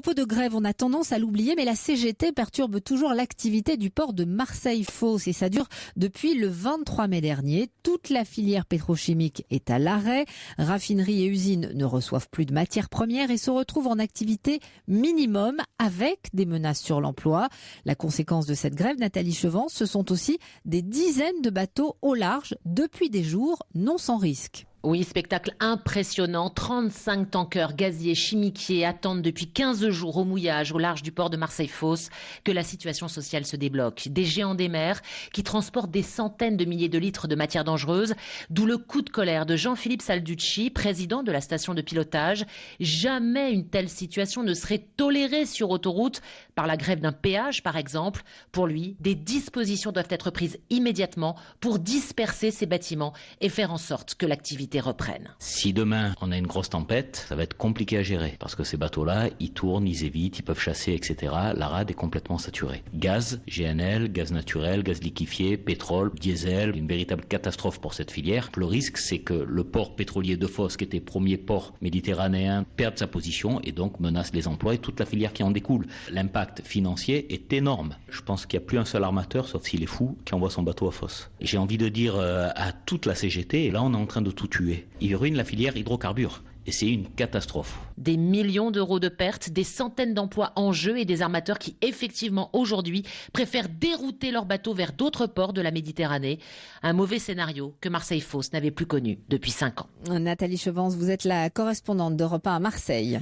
propos de grève, on a tendance à l'oublier, mais la CGT perturbe toujours l'activité du port de Marseille-Fos et ça dure depuis le 23 mai dernier. Toute la filière pétrochimique est à l'arrêt. Raffineries et usines ne reçoivent plus de matières premières et se retrouvent en activité minimum avec des menaces sur l'emploi. La conséquence de cette grève, Nathalie Chevance, ce sont aussi des dizaines de bateaux au large depuis des jours, non sans risque. Oui, spectacle impressionnant. 35 tankers gaziers, chimiquiers attendent depuis 15 jours au mouillage au large du port de Marseille-Fos que la situation sociale se débloque. Des géants des mers qui transportent des centaines de milliers de litres de matières dangereuses, d'où le coup de colère de Jean-Philippe Salducci, président de la station de pilotage. Jamais une telle situation ne serait tolérée sur autoroute par la grève d'un péage, par exemple. Pour lui, des dispositions doivent être prises immédiatement pour disperser ces bâtiments et faire en sorte que l'activité reprennent. Si demain on a une grosse tempête, ça va être compliqué à gérer parce que ces bateaux-là, ils tournent, ils évitent, ils peuvent chasser, etc. La rade est complètement saturée. Gaz, GNL, gaz naturel, gaz liquéfié, pétrole, diesel, une véritable catastrophe pour cette filière. Le risque, c'est que le port pétrolier de Fos, qui était premier port méditerranéen, perde sa position et donc menace les emplois et toute la filière qui en découle. L'impact financier est énorme. Je pense qu'il n'y a plus un seul armateur, sauf s'il est fou, qui envoie son bateau à Fos. Et j'ai envie de dire à toute la CGT, et là on est en train de tout tuer. Il ruine la filière hydrocarbures et c'est une catastrophe. Des millions d'euros de pertes, des centaines d'emplois en jeu et des armateurs qui effectivement aujourd'hui préfèrent dérouter leurs bateaux vers d'autres ports de la Méditerranée. Un mauvais scénario que Marseille-Fos n'avait plus connu depuis 5 ans. Nathalie Chevance, vous êtes la correspondante d'Europe 1 à Marseille.